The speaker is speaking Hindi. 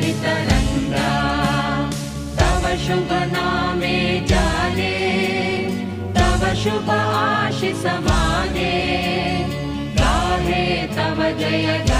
तरंगा तव शुभ नामे जाने तव शुभ आशीष माने गाहे तव जय